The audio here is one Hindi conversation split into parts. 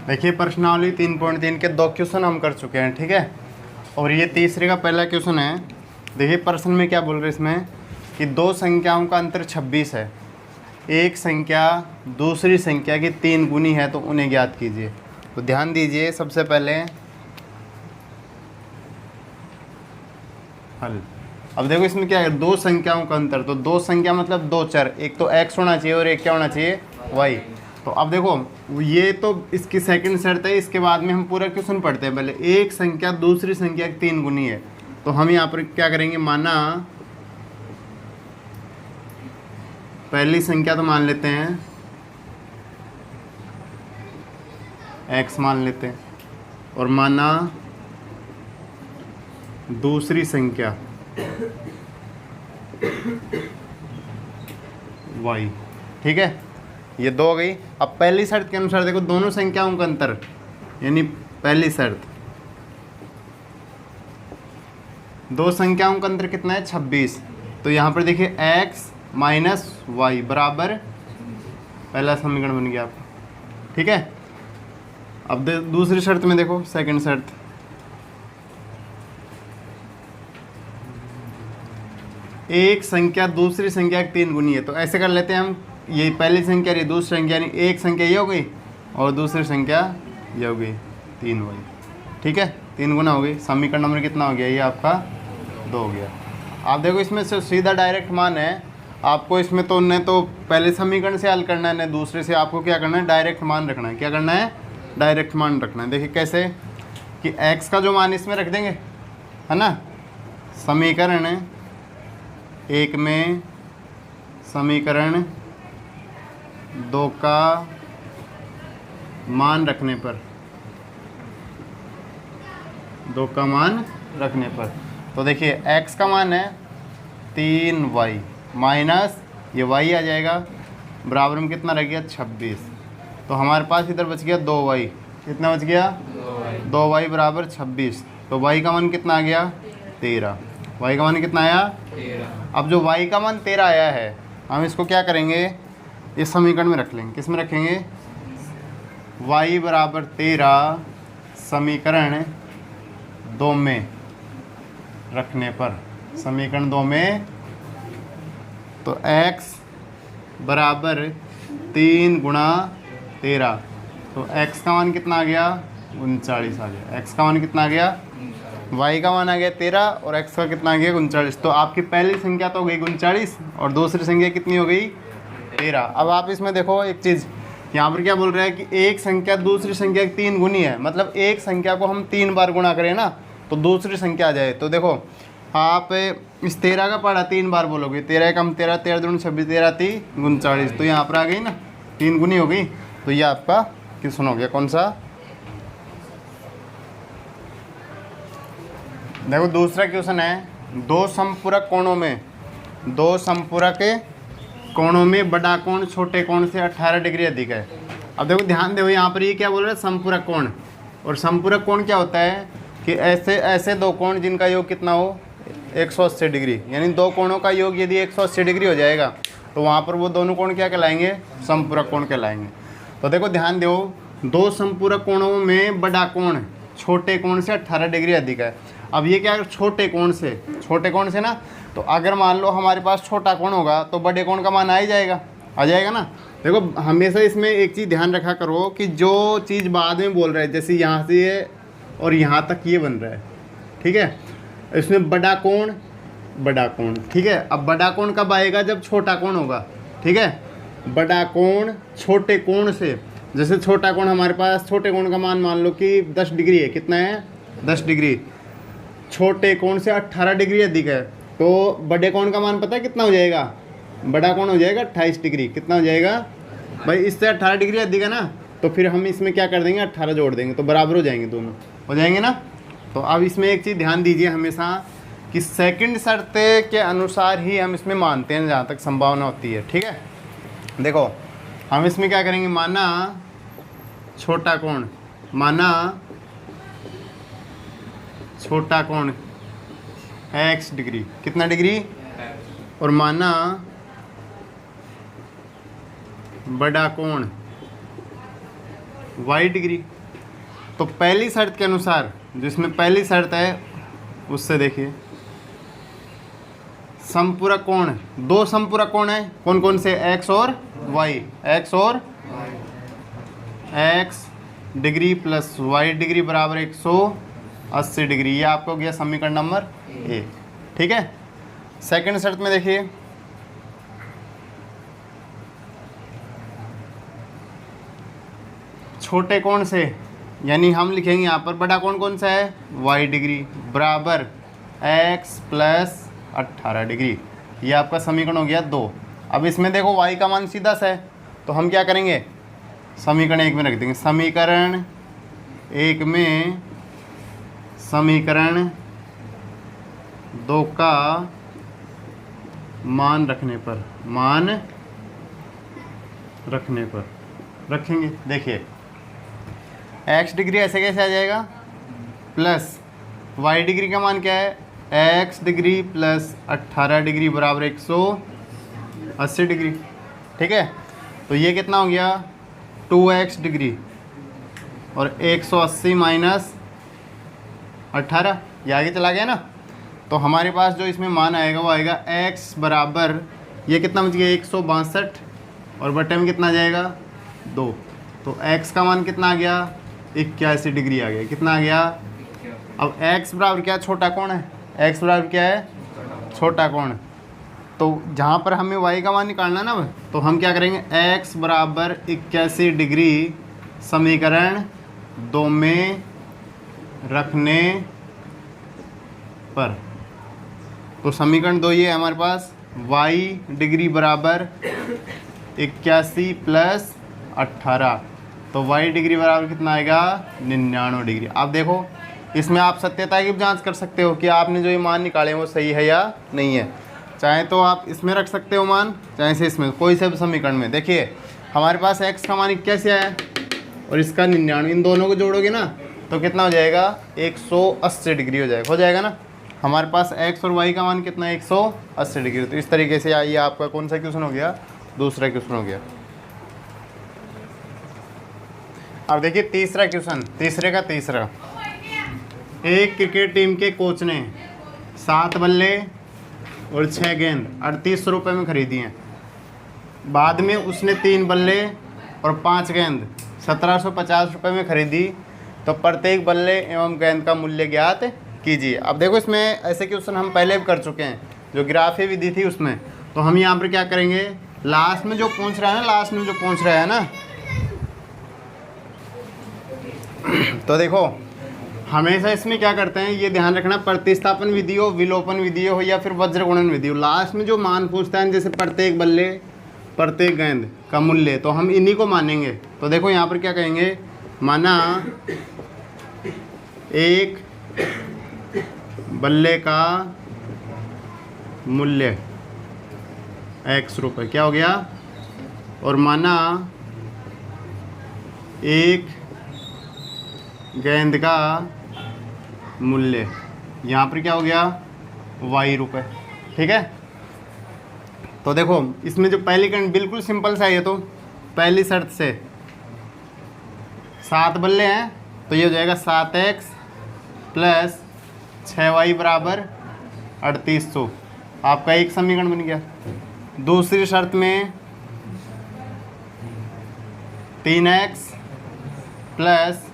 देखिए प्रश्नावली 3.3 के 2 क्वेश्चन हम कर चुके हैं, ठीक है। और ये तीसरे का पहला क्वेश्चन है। देखिए प्रश्न में क्या बोल रहे हैं इसमें कि दो संख्याओं का अंतर 26 है, एक संख्या दूसरी संख्या की 3 गुनी है तो उन्हें ज्ञात कीजिए। तो ध्यान दीजिए, सबसे पहले हल। अब देखो इसमें क्या है, दो संख्याओं का अंतर, तो दो संख्या मतलब दो चर, एक तो x होना चाहिए और एक क्या होना चाहिए y। तो अब देखो ये तो इसकी सेकंड शर्त है, इसके बाद में हम पूरा क्वेश्चन पढ़ते हैं। पहले एक संख्या दूसरी संख्या की 3 गुनी है, तो हम यहाँ पर क्या करेंगे, माना पहली संख्या तो मान लेते हैं x मान लेते हैं, और माना दूसरी संख्या y, ठीक है। ये दो हो गई। अब पहली शर्त के अनुसार देखो दोनों संख्याओं का अंतर, यानी पहली शर्त दो संख्याओं का अंतर कितना है 26। तो यहाँ पर देखिए x माइनस वाई बराबर, पहला समीकरण बन गया आपका, ठीक है। अब दूसरी शर्त में देखो, सेकंड शर्त, एक संख्या दूसरी संख्या की 3 गुनी है। तो ऐसे कर लेते हैं हम, ये पहली संख्या ये दूसरी संख्या, यानी एक संख्या ये हो गई और दूसरी संख्या ये हो गई 3 वही, ठीक है। 3 गुना हो गई। समीकरण नंबर कितना हो गया, ये आपका 2 हो गया। आप देखो इसमें से सीधा डायरेक्ट मान है, आपको इसमें तो न तो पहले समीकरण से हल करना है न दूसरे से, आपको क्या करना है डायरेक्ट मान रखना है। क्या करना है, डायरेक्ट मान रखना है। देखिए कैसे कि x का जो मान इसमें रख देंगे, है ना। समीकरण 1 में समीकरण 2 का मान रखने पर, 2 का मान रखने पर, तो देखिए x का मान है 3y माइनस ये y आ जाएगा, बराबर में कितना रह गया 26। तो हमारे पास इधर बच गया 2y, कितना बच गया 2y बराबर 26। तो y का मान कितना आ गया 13, y का मान कितना आया 13। अब जो y का मान 13 आया है, हम इसको क्या करेंगे, इस समीकरण में रख लेंगे। किस में रखेंगे, y बराबर 13 समीकरण 2 में रखने पर, समीकरण 2 में, तो x बराबर 3 गुणा 13, तो x का मान कितना आ गया 39 आ गया। x का मान कितना आ गया, y का मान आ गया 13 और x का कितना आ गया 39। तो आपकी पहली संख्या तो हो गई 39 और दूसरी संख्या कितनी हो गई 13। अब आप इसमें देखो एक चीज़, यहाँ पर क्या बोल रहा है कि एक संख्या दूसरी संख्या की 3 गुनी है, मतलब एक संख्या को हम 3 बार गुणा करें ना तो दूसरी संख्या आ जाए। तो देखो आप इस 13 का पढ़ा 3 बार बोलोगे, 13 कम 13, 13 दूनी 26, 13 3 39, तो यहाँ पर आ गई ना 3 गुनी हो गई। तो ये आपका क्वेश्चन हो गया कौन सा। देखो दूसरा क्वेश्चन है, दो समपूरक कोणों में, दो समपूरक कोणों में बड़ा कोण छोटे कोण से 18 डिग्री अधिक है। अब देखो ध्यान दो, यहाँ पर ये क्या बोल रहा है समपूरक कोण। और समपूरक कोण क्या होता है कि ऐसे दो कोण जिनका योग कितना हो 180 डिग्री, यानी दो कोणों का योग यदि 180 डिग्री हो जाएगा तो वहाँ पर वो दोनों कोण क्या कहलाएंगे, समपूरक कोण कहलाएंगे। तो देखो ध्यान दो, दो समपूरक कोणों में बड़ा कोण छोटे कोण से 18 डिग्री अधिक है। अब ये क्या, छोटे कोण से ना, तो अगर मान लो हमारे पास छोटा कोण होगा तो बड़े कोण का मान आ ही जाएगा, आ जाएगा ना। देखो हमेशा इसमें एक चीज़ ध्यान रखा करो कि जो चीज़ बाद में बोल रहे हैं, जैसे यहाँ से ये और यहाँ तक ये बन रहा है, ठीक है, इसमें बड़ा कोण, ठीक है। अब बड़ा कोण कब आएगा, जब छोटा कोण होगा, ठीक है। बड़ा कोण छोटे कोण से, जैसे छोटा कोण हमारे पास, छोटे कोण का मान लो कि 10 डिग्री है, कितना है 10 डिग्री, छोटे कोण से 18 डिग्री अधिक है, तो बड़े कोण का मान पता है कितना हो जाएगा, बड़ा कोण हो जाएगा 28 डिग्री। कितना हो जाएगा भाई, इससे 18 डिग्री अधिक है ना, तो फिर हम इसमें क्या कर देंगे 18 जोड़ देंगे तो बराबर हो जाएंगे, दोनों हो जाएंगे ना। तो अब इसमें एक चीज़ ध्यान दीजिए हमेशा कि सेकंड शर्त के अनुसार ही हम इसमें मानते हैं जहाँ तक संभावना होती है, ठीक है। देखो हम इसमें क्या करेंगे, माना छोटा कोण, माना छोटा कोण x डिग्री, कितना डिग्री, और माना बड़ा कोण y डिग्री, तो पहली शर्त के अनुसार, जिसमें पहली शर्त है उससे देखिए, समपूरक कोण, दो समपूरक कोण है, कौन कौन से, x और y, x और x degree plus y degree बराबर 180 डिग्री। ये आपको गया समीकरण नंबर 1। ठीक है। सेकंड शर्त में देखिए, छोटे कोण से, यानी हम लिखेंगे यहाँ पर बड़ा कोण कौन सा है, y डिग्री बराबर x प्लस 18 डिग्री। ये आपका समीकरण हो गया 2। अब इसमें देखो y का मान सीधा सा है, तो हम क्या करेंगे, समीकरण 1 में रख देंगे। समीकरण 1 में समीकरण 2 का मान रखने पर, मान रखने पर रखेंगे। देखिए x डिग्री ऐसे कैसे आ जाएगा, प्लस y डिग्री का मान क्या है, x डिग्री प्लस 18 डिग्री बराबर 180 डिग्री। ठीक है। तो ये कितना हो गया, 2x डिग्री और 180 माइनस 18, ये आगे चला गया ना। तो हमारे पास जो इसमें मान आएगा वो आएगा x बराबर, ये कितना बच गया 162 और बटे में कितना आ जाएगा 2। तो x का मान कितना आ गया, 81 डिग्री आ गया। कितना आ गया, अब x बराबर क्या, छोटा कोण है, x बराबर क्या है, छोटा कोण। तो जहाँ पर हमें y का मान निकालना ना, तो हम क्या करेंगे, x बराबर 81 डिग्री समीकरण 2 में रखने पर, तो समीकरण 2 ये है हमारे पास, y डिग्री बराबर 81 प्लस 18, तो y डिग्री बराबर कितना आएगा, 99 डिग्री। आप देखो इसमें आप सत्यता की जांच कर सकते हो कि आपने जो ये मान निकाले वो सही है या नहीं है। चाहे तो आप इसमें रख सकते हो मान, चाहे से इसमें, कोई से भी समीकरण में। देखिए हमारे पास x का मान 81 आया और इसका 99, इन दोनों को जोड़ोगे ना तो कितना हो जाएगा, 180 डिग्री हो जाएगा ना। हमारे पास x और y का मान कितना है, 180 डिग्री। तो इस तरीके से आइए, आपका कौन सा क्वेश्चन हो गया, दूसरा क्वेश्चन हो गया। अब देखिए तीसरा क्वेश्चन, तीसरे का तीसरा। एक क्रिकेट टीम के कोच ने 7 बल्ले और 6 गेंद 3800 रुपये में खरीदी हैं। बाद में उसने 3 बल्ले और 5 गेंद 1750 रुपये में खरीदी, तो प्रत्येक बल्ले एवं गेंद का मूल्य ज्ञात कीजिए। अब देखो इसमें ऐसे क्वेश्चन हम पहले भी कर चुके हैं, जो ग्राफी विधि थी उसमें। तो हम यहाँ पर क्या करेंगे, लास्ट में जो पूछ रहा है ना, लास्ट में जो पूछ रहा है ना, तो देखो हमेशा इसमें क्या करते हैं, ये ध्यान रखना, प्रतिस्थापन विधि हो, विलोपन विधि हो या फिर वज्र गुणन विधि हो, लास्ट में जो मान पूछता है, जैसे प्रत्येक बल्ले प्रत्येक गेंद का मूल्य, तो हम इन्हीं को मानेंगे। तो देखो यहाँ पर क्या कहेंगे, माना एक बल्ले का मूल्य x रुपये, क्या हो गया, और माना एक गेंद का मूल्य, यहाँ पर क्या हो गया, y रुपये। ठीक है। तो देखो इसमें जो पहली कंडीशन बिल्कुल सिंपल सा है, तो पहली शर्त से 7 बल्ले हैं, तो ये हो जाएगा 7x प्लस 6y बराबर 3800, आपका एक समीकरण बन गया। दूसरी शर्त में 3x प्लस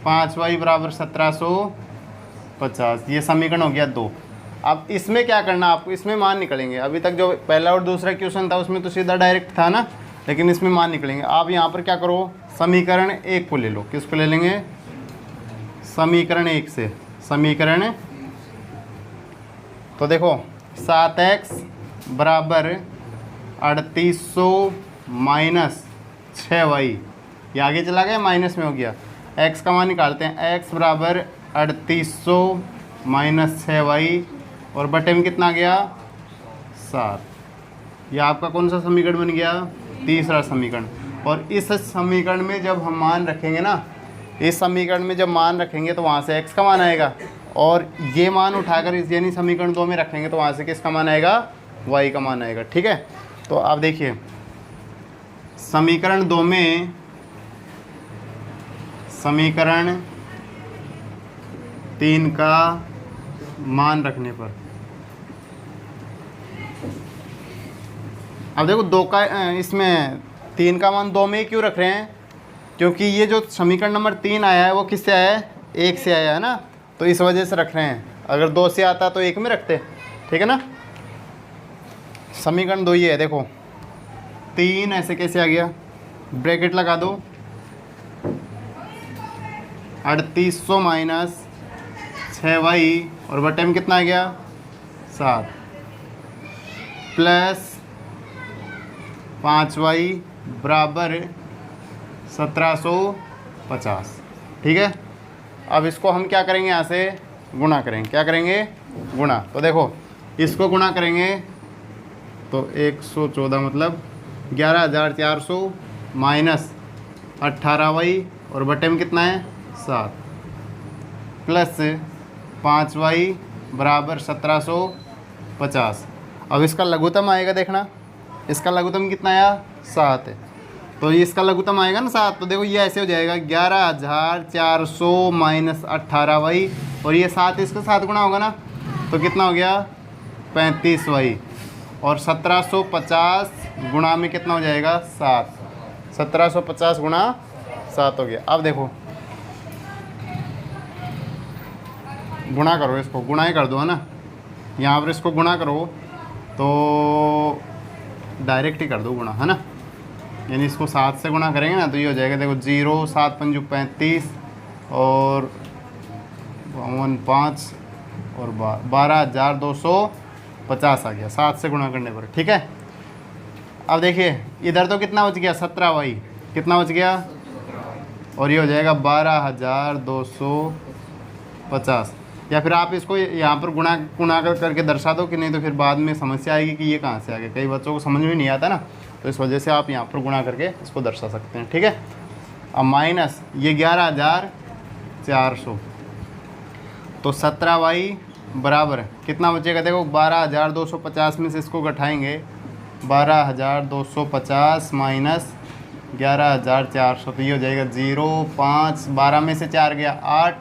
5y बराबर 1750, ये समीकरण हो गया 2। अब इसमें क्या करना आपको, इसमें मान निकलेंगे। अभी तक जो पहला और दूसरा क्वेश्चन था उसमें तो सीधा डायरेक्ट था ना, लेकिन इसमें मान निकलेंगे। आप यहाँ पर क्या करो, समीकरण 1 को ले लो। किसको ले लेंगे, समीकरण 1 से, समीकरण, तो देखो 7x बराबर 3800 माइनस 6y, ये आगे चला गया, माइनस में हो गया। x का मान निकालते हैं, x बराबर 3800 माइनस 6y और बटे में कितना आ गया, 7। यह आपका कौन सा समीकरण बन गया, तीसरा समीकरण। और इस समीकरण में जब हम मान रखेंगे ना, इस समीकरण में जब मान रखेंगे तो वहाँ से x का मान आएगा, और ये मान उठाकर इस यानी समीकरण 2 में रखेंगे तो वहाँ से किसका मान आएगा, y का मान आएगा। ठीक है। तो आप देखिए समीकरण 2 में, समीकरण 3 का मान रखने पर। अब देखो 2 का इसमें 3 का मान 2 में ही क्यों रख रहे हैं, क्योंकि ये जो समीकरण नंबर 3 आया है वो किससे आया है, 1 से आया है ना, तो इस वजह से रख रहे हैं। अगर 2 से आता तो 1 में रखते, ठीक है ना। समीकरण 2 ये है, देखो 3 ऐसे कैसे आ गया, ब्रैकेट लगा दो, 3800 माइनस 6y और बटे में कितना आ गया 7 प्लस 5y बराबर 1750, ठीक है। अब इसको हम क्या करेंगे, यहाँ से गुणा करेंगे, क्या करेंगे, गुणा। तो देखो इसको गुणा करेंगे तो 114 मतलब 11,400 माइनस 18y और बटे में कितना है 7 प्लस 5y बराबर 1750। अब इसका लघुत्तम आएगा, देखना इसका लघुत्तम कितना आया 7 है, तो ये इसका लघुत्तम आएगा ना 7, तो देखो ये ऐसे हो जाएगा 11,400 माइनस 18y और ये 7 इसके साथ गुणा होगा ना, तो कितना हो गया 35y और 1750 गुणा में कितना हो जाएगा 7, 1750 गुणा 7 हो गया। अब देखो गुणा करो, इसको गुणा ही कर दो, है ना, यहाँ पर इसको गुणा करो तो डायरेक्ट ही कर दो गुणा, है ना, यानी इसको 7 से गुणा करेंगे ना तो ये हो जाएगा, देखो 0 7 पंजू 35 और 5 और 12,250 आ गया 7 से गुणा करने पर, ठीक है। अब देखिए इधर तो कितना बच गया 17y, कितना बच गया, और ये हो जाएगा 12,250, या फिर आप इसको यहाँ पर गुणा करके दर्शा दो कि नहीं तो फिर बाद में समस्या आएगी कि ये कहाँ से आ गया, कई बच्चों को समझ में नहीं आता ना, तो इस वजह से आप यहाँ पर गुणा करके इसको दर्शा सकते हैं, ठीक है। अब माइनस ये 11,400 तो 17y बराबर कितना बचेगा, देखो 12,250 में से इसको घटाएंगे 12,250 माइनस 11,400, तो ये हो जाएगा 0 5 12 में से 4 गया 8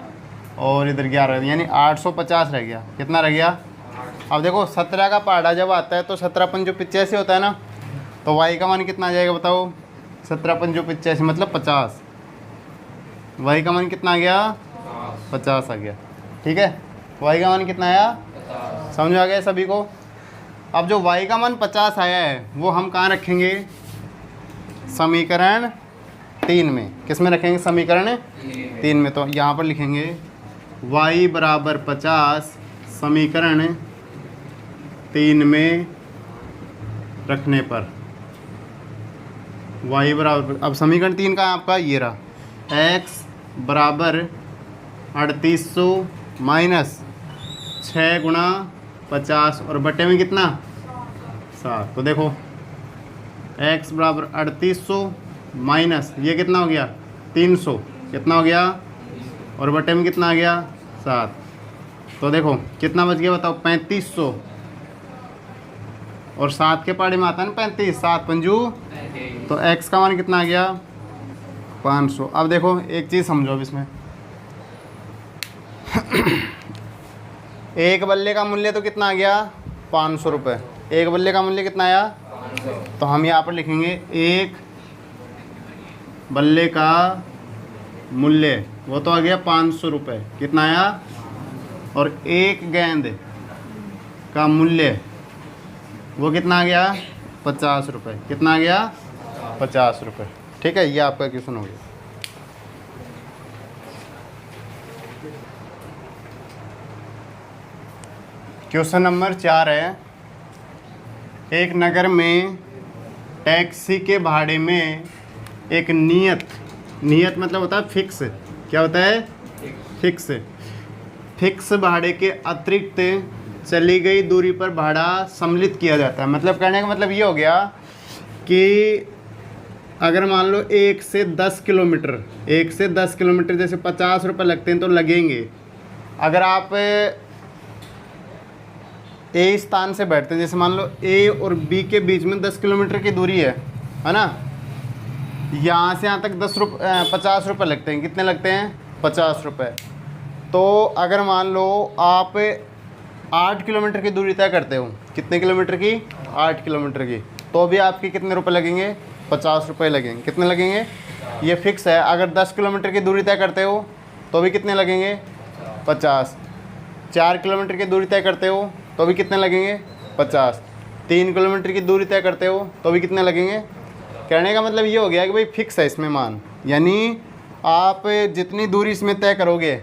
और इधर 11 यानी 850 रह गया, कितना रह गया। अब देखो 17 का पहाड़ा जब आता है तो 17 पंजो 85 होता है ना, तो y का मान कितना आ जाएगा बताओ, 17 पंजो 85 मतलब 50, y का मान कितना आ गया 50 आ गया, ठीक है। y का मान कितना आया, समझ में आ गया सभी को। अब जो y का मान 50 आया है वो हम कहाँ रखेंगे, समीकरण 3 में, किस में रखेंगे, समीकरण 3 में, तो यहाँ पर लिखेंगे y बराबर 50 समीकरण 3 में रखने पर y बराबर, अब समीकरण 3 का आपका ये रहा, x बराबर 3800 माइनस 6 गुणा 50 और बटे में कितना 7, तो देखो x बराबर 3800 माइनस ये कितना हो गया 300, कितना हो गया, और बटे में कितना आ गया 7, तो देखो कितना बच गया बताओ 3500 और 7 के पहाड़े में आता है ना 35, 7 पंजू, तो x का मान कितना आ गया 500। अब देखो एक चीज़ समझो अब इसमें एक बल्ले का मूल्य तो कितना आ गया 500 रुपये, एक बल्ले का मूल्य कितना आया, तो हम यहाँ पर लिखेंगे एक बल्ले का मूल्य वो तो आ गया 500 रुपये, कितना आया, और एक गेंद का मूल्य वो कितना आ गया 50 रुपये, कितना आ गया 50 रुपये, ठीक है। ये आपका क्वेश्चन हो गया। क्वेश्चन नंबर 4 है, एक नगर में टैक्सी के भाड़े में एक नियत मतलब होता है फिक्स, क्या होता है फिक्स भाड़े के अतिरिक्त चली गई दूरी पर भाड़ा सम्मिलित किया जाता है। मतलब कहने का मतलब ये हो गया कि अगर मान लो 1 से 10 किलोमीटर जैसे 50 रुपये लगते हैं तो लगेंगे। अगर आप ए स्थान से बैठते हैं, जैसे मान लो ए और बी के बीच में 10 किलोमीटर की दूरी है ना, यहाँ से यहाँ तक 50 रुपये लगते हैं, कितने लगते हैं 50 रुपये। तो अगर मान लो आप 8 किलोमीटर की दूरी तय करते हो, कितने किलोमीटर की? 8 किलोमीटर की, तो भी आपके कितने रुपए लगेंगे? 50 रुपये लगेंगे। कितने लगेंगे? ये फिक्स है। अगर 10 किलोमीटर की दूरी तय करते हो तो भी कितने लगेंगे? 50। 4 किलोमीटर की दूरी तय करते हो तो भी कितने लगेंगे? 50। 3 किलोमीटर की दूरी तय करते हो तो भी कितने लगेंगे? कहने का मतलब ये हो गया कि भाई फिक्स है इसमें मान, यानी आप जितनी दूरी इसमें तय करोगे,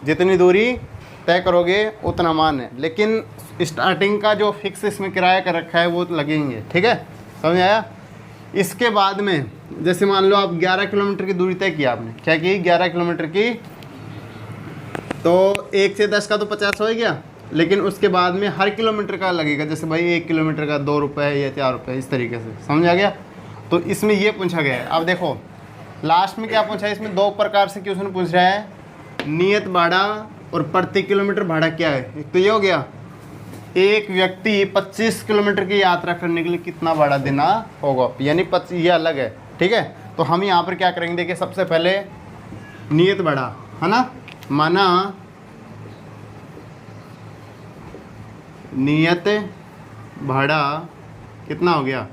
जितनी दूरी तय करोगे उतना मान है, लेकिन स्टार्टिंग का जो फिक्स इसमें किराया कर रखा है वो लगेंगे। ठीक है, समझ आया? इसके बाद में जैसे मान लो आप 11 किलोमीटर की दूरी तय की आपने, क्या की? 11 किलोमीटर की, तो 1 से 10 का तो 50 हो गया, लेकिन उसके बाद में हर किलोमीटर का लगेगा। जैसे भाई 1 किलोमीटर का 2 रुपये या 4 रुपये, इस तरीके से। समझ आ गया? तो इसमें ये पूछा गया है। अब देखो लास्ट में क्या पूछा है, इसमें 2 प्रकार से क्वेश्चन पूछ रहा है, नियत भाड़ा और प्रति किलोमीटर भाड़ा क्या है। एक तो ये हो गया, एक व्यक्ति 25 किलोमीटर की यात्रा करने के लिए कितना भाड़ा देना होगा, यानी 25, ये अलग है। ठीक है, तो हम यहाँ पर क्या करेंगे, देखिए सबसे पहले नियत भाड़ा है ना, माना नियत भाड़ा कितना हो गया?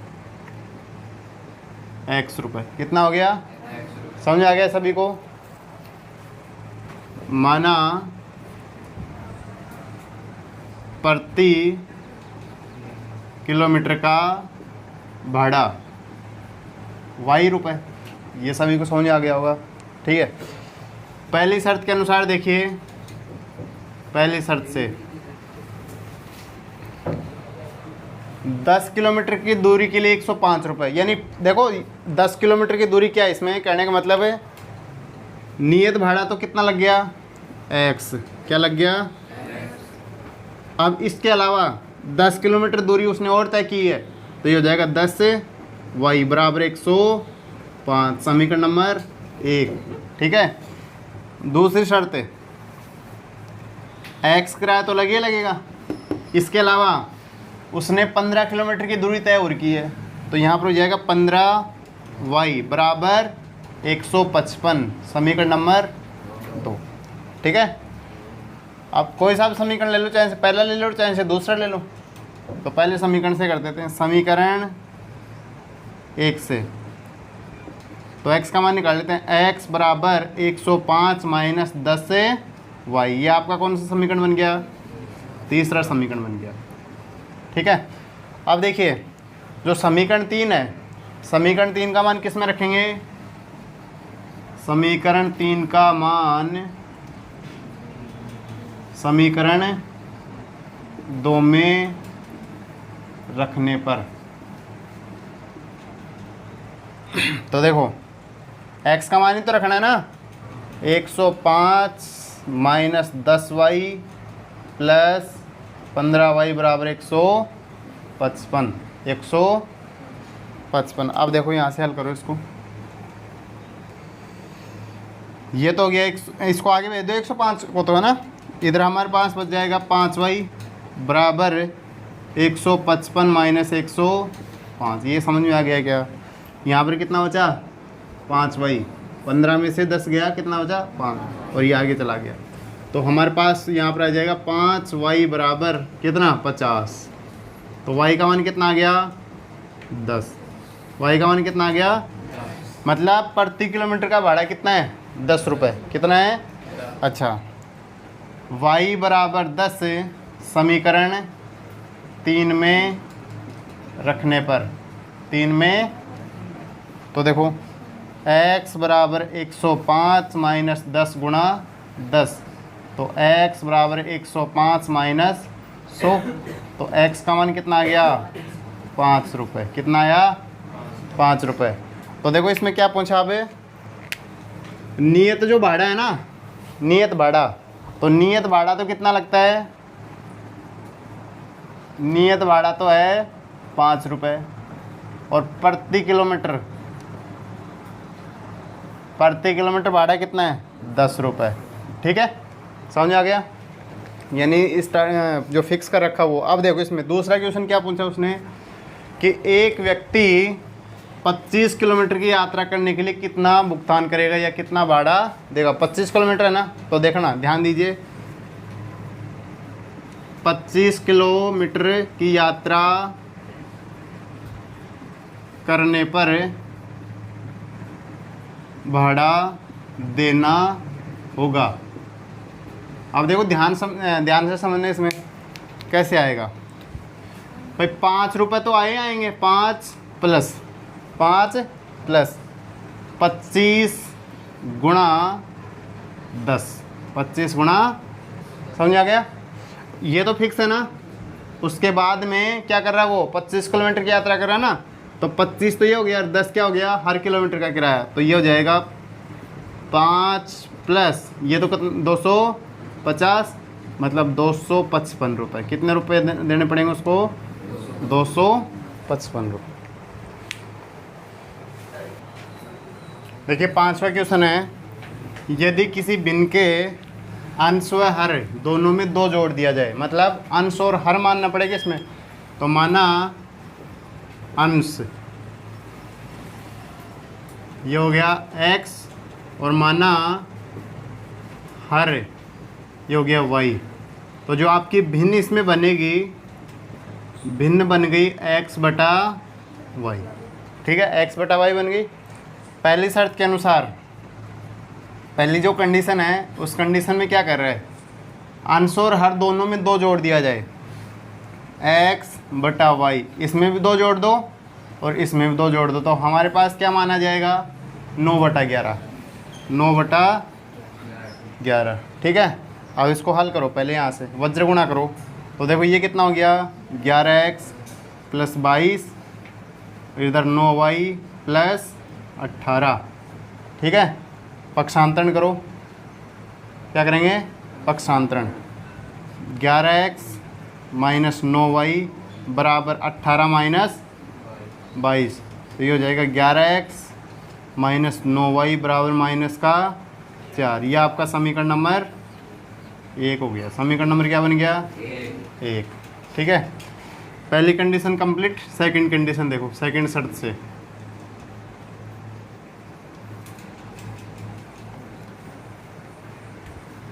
x रुपये। कितना हो गया? समझ आ गया सभी को? माना प्रति किलोमीटर का भाड़ा y रुपये, ये सभी को समझ आ गया होगा। ठीक है, पहली शर्त के अनुसार देखिए, पहली शर्त से 10 किलोमीटर की दूरी के लिए 105 रुपये, यानी देखो 10 किलोमीटर की दूरी क्या है इसमें, कहने का मतलब है नियत भाड़ा तो कितना लग गया? x। क्या लग गया? अब इसके अलावा 10 किलोमीटर दूरी उसने और तय की है, तो ये हो जाएगा 10 से y बराबर 105, समीकरण नंबर 1। ठीक है, दूसरी शर्त है x किराया तो लगे लगेगा, इसके अलावा उसने 15 किलोमीटर की दूरी तय और की है, तो यहाँ पर हो जाएगा 15y बराबर 155, समीकरण नंबर 2। ठीक है, आप कोई सा भी समीकरण ले लो, चाहे से पहला ले लो चाहे से दूसरा ले लो। तो पहले समीकरण से कर देते हैं, समीकरण 1 से, तो x का मान निकाल लेते हैं, x बराबर 105 माइनस 10 से y, ये आपका कौन सा समीकरण बन गया? तीसरा समीकरण बन गया। ठीक है, अब देखिए जो समीकरण 3 है, समीकरण 3 का मान किस में रखेंगे? समीकरण 3 का मान समीकरण 2 में रखने पर, तो देखो x का मान ही तो रखना है ना, 105 माइनस 10y प्लस 15y बराबर 155। अब देखो यहाँ से हल करो इसको, ये तो हो गया, इसको आगे भेज दो 105 को तो, है ना। इधर हमारे पास बच जाएगा 5y बराबर 155 माइनस 105, ये समझ में आ गया क्या? यहाँ पर कितना बचा? 5y, 15 में से 10 गया, कितना बचा? 5, और ये आगे चला गया, तो हमारे पास यहाँ पर आ जाएगा 5y बराबर कितना? 50। तो y का मान कितना आ गया? 10। y का मान कितना आ गया? मतलब प्रति किलोमीटर का भाड़ा कितना है? 10 रुपये। कितना है? अच्छा, y बराबर 10 समीकरण 3 में रखने पर, 3 में, तो देखो x बराबर 105 माइनस 10 गुणा 10, तो x बराबर 105 माइनस 100, तो x का मान कितना आ गया? 5 रुपये। कितना आया? 5 रुपये। तो देखो इसमें क्या पूछा अब, नियत जो भाड़ा है ना, नियत भाड़ा, तो नियत भाड़ा तो कितना लगता है? नियत भाड़ा तो है 5 रुपये, और प्रति किलोमीटर भाड़ा कितना है? 10 रुपये। ठीक है, समझ आ गया? यानी इस जो फिक्स कर रखा वो। अब देखो इसमें दूसरा क्वेश्चन क्या पूछा उसने, कि एक व्यक्ति 25 किलोमीटर की यात्रा करने के लिए कितना भुगतान करेगा या कितना भाड़ा देगा। 25 किलोमीटर है ना, तो देखना ध्यान दीजिए, 25 किलोमीटर की यात्रा करने पर भाड़ा देना होगा। अब देखो ध्यान से समझने, इसमें कैसे आएगा भाई। 5 रुपये तो आएंगे, 5 प्लस 25 गुणा 10, 25 गुणा, समझ आ गया। ये तो फिक्स है ना। उसके बाद में क्या कर रहा है वो, 25 किलोमीटर की यात्रा कर रहा है ना, तो 25 तो ये हो गया और 10 क्या हो गया, हर किलोमीटर का किराया। तो ये हो जाएगा 5 प्लस ये तो 250, मतलब 255 रुपये। कितने रुपए देने पड़ेंगे उसको, 255 रुपये। देखिए 5वां क्वेश्चन है, यदि किसी भिन्न के अंश व हर दोनों में 2 जोड़ दिया जाए, मतलब अंश और हर मानना पड़ेगा इसमें। तो माना अंश ये हो गया x और माना हर ये हो गया y। तो जो आपकी भिन्न इसमें बनेगी, भिन्न बन गई x बटा y। ठीक है, x बटा y बन गई। पहली शर्त के अनुसार, पहली जो कंडीशन है उस कंडीशन में क्या कर रहा है, अंश और हर दोनों में 2 जोड़ दिया जाए, x बटा y। इसमें भी 2 जोड़ दो और इसमें भी 2 जोड़ दो, तो हमारे पास क्या माना जाएगा, 9 बटा 11, 9 बटा 11। ठीक है, अब इसको हल करो पहले, यहाँ से वज्र गुणा करो। तो देखो ये कितना हो गया, 11x प्लस 22, इधर 9y प्लस 18। ठीक है, पक्षांतरण करो। क्या करेंगे, पक्षांतरण। 11x माइनस 9y बराबर 18 माइनस 22। तो ये हो जाएगा 11x माइनस 9y बराबर माइनस का 4। ये आपका समीकरण नंबर 1 हो गया। समीकरण नंबर क्या बन गया, 1। ठीक है, पहली कंडीशन कंप्लीट। सेकंड कंडीशन देखो, सेकंड शर्त से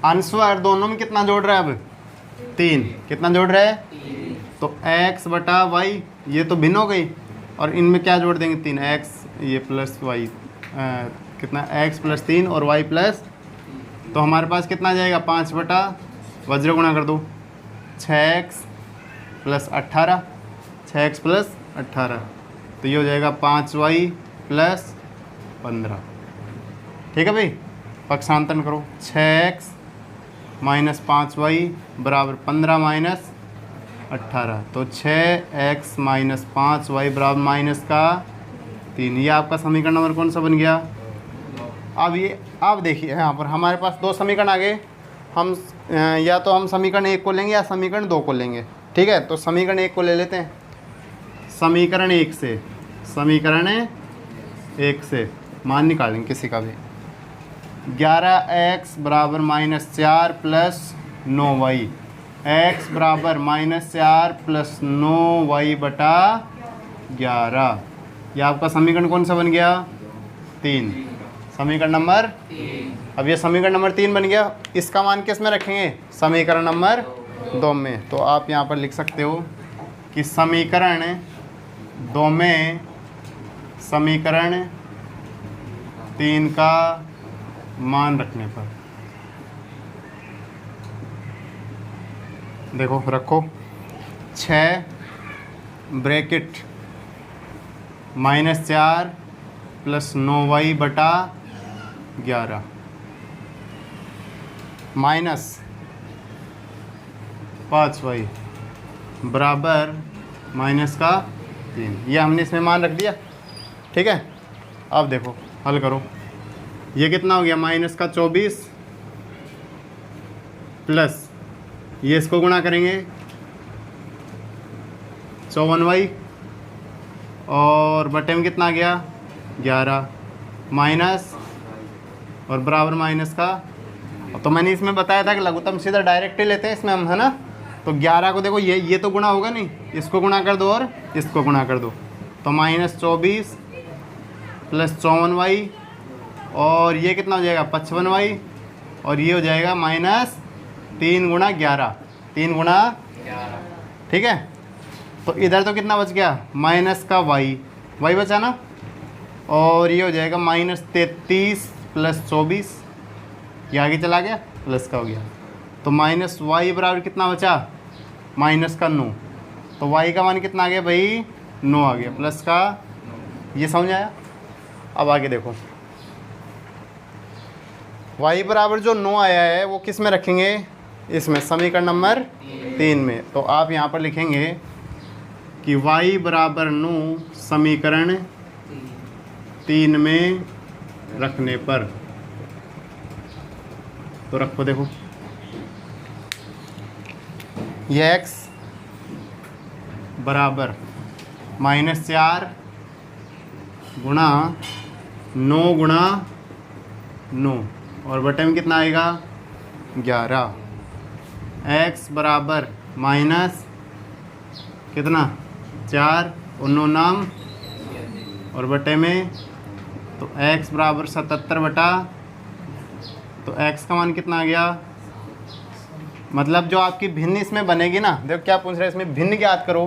अंश और दोनों में कितना जोड़ रहा है, अब 3। कितना जोड़ रहा है, तो x बटा y, ये तो भिन्न हो गई, और इनमें क्या जोड़ देंगे, 3x ये प्लस y, कितना x प्लस 3 और y प्लस, तो हमारे पास कितना आ जाएगा, 5 बटा, वज्र गुणा कर दो, 6x प्लस 18, 6x प्लस 18। तो ये हो जाएगा 5y प्लस 15। ठीक है भाई, पक्षांतरण करो। 6x माइनस 5y बराबर 15 माइनस 18। तो 6x माइनस 5y बराबर माइनस का 3। ये आपका समीकरण नंबर कौन सा बन गया। अब देखिए यहाँ पर हमारे पास 2 समीकरण आ गए। हम या तो हम समीकरण 1 को लेंगे या समीकरण 2 को लेंगे। ठीक है, तो समीकरण 1 को ले लेते हैं। समीकरण 1 से मान निकालेंगे किसी का भी। 11x बराबर माइनस 4 प्लस 9y, x बराबर माइनस 4 प्लस 9y बटा 11। यह आपका समीकरण कौन सा बन गया, 3। समीकरण नंबर 3। अब ये समीकरण नंबर 3 बन गया। इसका मान किस में रखेंगे, समीकरण नंबर 2 में। तो आप यहाँ पर लिख सकते हो कि समीकरण 2 में समीकरण 3 का मान रखने पर, देखो रखो, 6 ब्रैकेट माइनस 4 प्लस 9y बटा 11 माइनस 5y बराबर माइनस का 3। ये हमने इसमें मान रख दिया। ठीक है, अब देखो हल करो। ये कितना हो गया, माइनस का 24 प्लस ये इसको गुणा करेंगे 54y और बटे में कितना आ गया 11 माइनस और बराबर माइनस का। तो मैंने इसमें बताया था कि लघुत्तम सीधा डायरेक्ट ही लेते हैं इसमें हम, है ना। तो 11 को देखो ये तो गुणा होगा नहीं, इसको गुणा कर दो और इसको गुणा कर दो, तो माइनस 24 प्लस 54y, और ये कितना हो जाएगा 55y, और ये हो जाएगा माइनस 3 गुणा 11, 3 गुणा, ठीक है। तो इधर तो कितना बच गया माइनस का y बचा ना, और ये हो जाएगा माइनस 33 प्लस 24, ये आगे चला गया प्लस का हो गया। तो माइनस वाई बराबर कितना बचा माइनस का 9, तो y का मान कितना आ गया भाई 9 आ गया, प्लस का, ये समझ आया। अब आगे देखो, y बराबर जो 9 आया है वो किस में रखेंगे, इसमें समीकरण नंबर 3 में। तो आप यहाँ पर लिखेंगे कि y बराबर 9 समीकरण 3 में रखने पर, तो रखो, देखो ये x बराबर -4 गुणा 9 गुणा 9, और बटे में कितना आएगा 11, x बराबर माइनस कितना 4 और 9 नाम, और बटे में तो x बराबर 77 बटा, तो x का मान कितना आ गया, मतलब जो आपकी भिन्न इसमें बनेगी ना, देखो क्या पूछ रहे हैं इसमें भिन्न ज्ञात करो,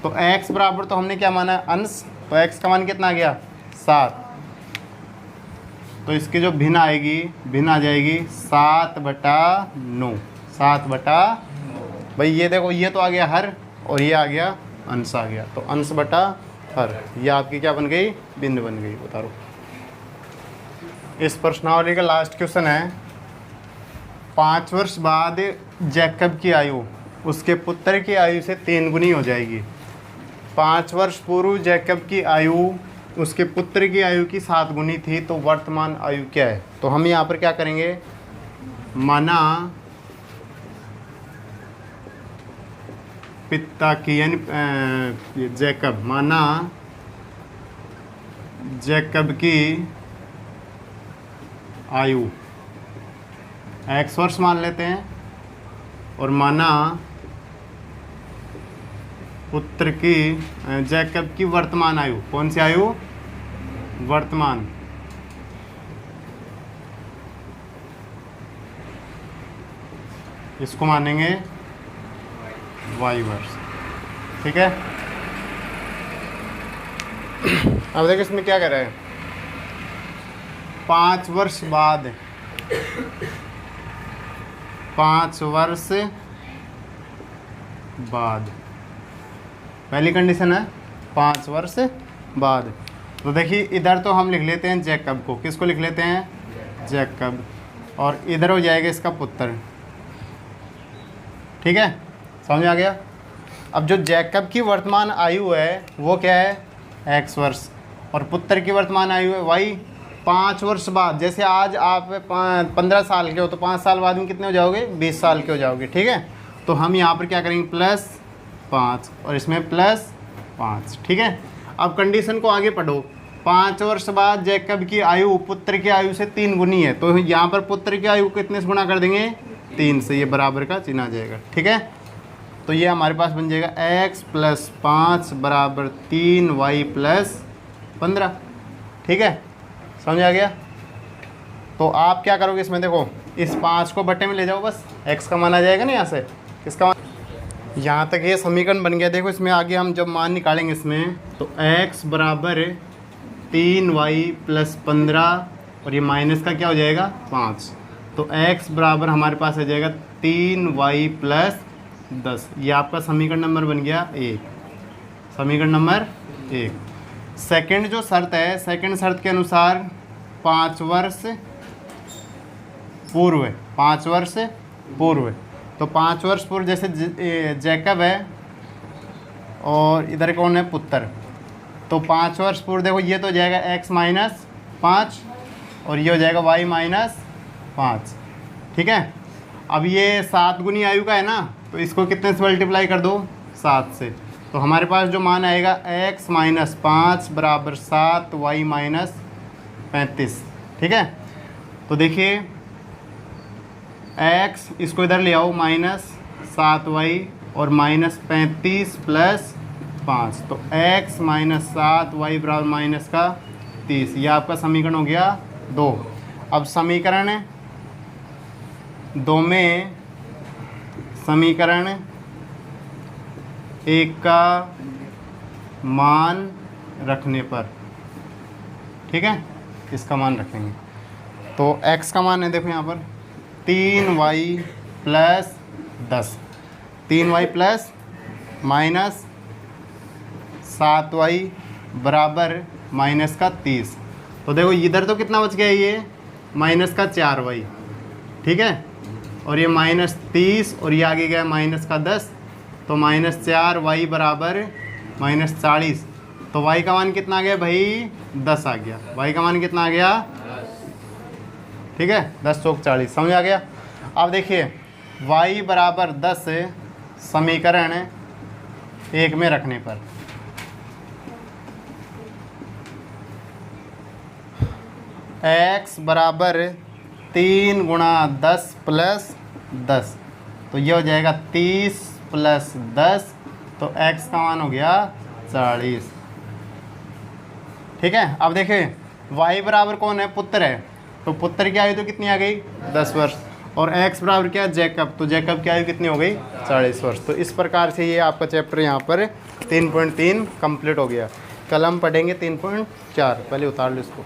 तो x बराबर तो हमने क्या माना है अंश, तो x का मान कितना आ गया 7, तो इसकी जो भिन्न आएगी, भिन्न आ जाएगी 7 बटा 9, 7 बटा, भाई ये देखो ये तो आ गया हर, और ये आ गया अंश आ गया, तो अंश बटा हर, ये आपकी क्या बन गई भिन्न बन गई। उतारो। इस प्रश्नावली का लास्ट क्वेश्चन है, 5 वर्ष बाद जैकब की आयु उसके पुत्र की आयु से 3 गुनी हो जाएगी। 5 वर्ष पूर्व जैकब की आयु उसके पुत्र की आयु की 7 गुनी थी, तो वर्तमान आयु क्या है। तो हम यहाँ पर क्या करेंगे, माना पिता की यानी जैकब, माना जैकब की आयु x वर्ष मान लेते हैं, और माना पुत्र की जैकब की वर्तमान आयु, कौन सी आयु वर्तमान, इसको मानेंगे y वर्ष, ठीक है। अब देखो इसमें क्या कर रहे हैं, 5 वर्ष बाद, 5 वर्ष बाद, पहली कंडीशन है 5 वर्ष बाद। तो देखिए इधर तो हम लिख लेते हैं जैकब को, किसको लिख लेते हैं जैकब, और इधर हो जाएगा इसका पुत्र, ठीक है, समझ आ गया। अब जो जैकब की वर्तमान आयु है वो क्या है x वर्ष, और पुत्र की वर्तमान आयु है y। 5 वर्ष बाद, जैसे आज आप 15 साल के हो, तो 5 साल बाद में कितने हो जाओगे 20 साल के हो जाओगे, ठीक है। तो हम यहाँ पर क्या करेंगे +5, और इसमें +5, ठीक है। अब कंडीशन को आगे पढ़ो, 5 वर्ष बाद जैकब की आयु पुत्र की आयु से 3 गुनी है, तो यहाँ पर पुत्र की आयु कितने से गुणा कर देंगे 3 से, ये बराबर का चिन्ह आ जाएगा, ठीक है। तो ये हमारे पास बन जाएगा x + 5 बराबर 3y + 15, ठीक है, समझ आ गया। तो आप क्या करोगे इसमें, देखो इस 5 को बट्टे में ले जाओ, बस x का मान आ जाएगा ना यहाँ से, किसका मान, यहाँ तक ये समीकरण बन गया। देखो इसमें आगे हम जब मान निकालेंगे इसमें, तो x बराबर 3y + 15, और ये माइनस का क्या हो जाएगा 5, तो x बराबर हमारे पास आ जाएगा 3y + 10, ये आपका समीकरण नंबर बन गया 1, समीकरण नंबर 1। सेकंड जो शर्त है, सेकंड शर्त के अनुसार 5 वर्ष पूर्व, 5 वर्ष पूर्व, तो 5 वर्ष पूर्व जैसे जैकब है और इधर कौन है पुत्र, तो 5 वर्ष पूर्व देखो ये तो हो जाएगा x - 5, और ये हो जाएगा y - 5, ठीक है। अब ये 7 गुनी आयु का है ना, तो इसको कितने से मल्टीप्लाई कर दो 7 से, तो हमारे पास जो मान आएगा x - 5 बराबर 7 y - 35, ठीक है। तो देखिए x, इसको इधर ले आओ -7y और -35 + 5, तो x - 7y बराबर -का 30, यह आपका समीकरण हो गया 2। अब समीकरण 2 में समीकरण 1 का मान रखने पर, ठीक है, इसका मान रखेंगे। तो x का मान है देखो यहाँ पर 3y plus 10, 3y plus minus 7y बराबर माइनस का 30। तो देखो इधर तो कितना बच गया, ये माइनस का 4y, ठीक है, और ये माइनस 30 और ये आगे गया माइनस का 10, तो माइनस 4y बराबर माइनस 40। तो y का मान कितना आ गया भाई, 10 आ गया। y का मान कितना आ गया, ठीक है, 10 चौक 40, समझ आ गया। अब देखिए y बराबर 10 समीकरण 1 में रखने पर, x बराबर 3 गुणा 10 प्लस 10, तो ये हो जाएगा 30 प्लस 10, तो x का मान हो गया 40, ठीक है। अब देखिए y बराबर कौन है, पुत्र है, तो पुत्र की आयु तो कितनी आ गई, 10 वर्ष, और x बराबर क्या है, जैकब, तो जैकब की आयु कितनी हो गई, 40 वर्ष। तो इस प्रकार से ये आपका चैप्टर यहाँ पर 3.3 कंप्लीट हो गया। कल हम पढ़ेंगे 3.4, पहले उतार लो इसको।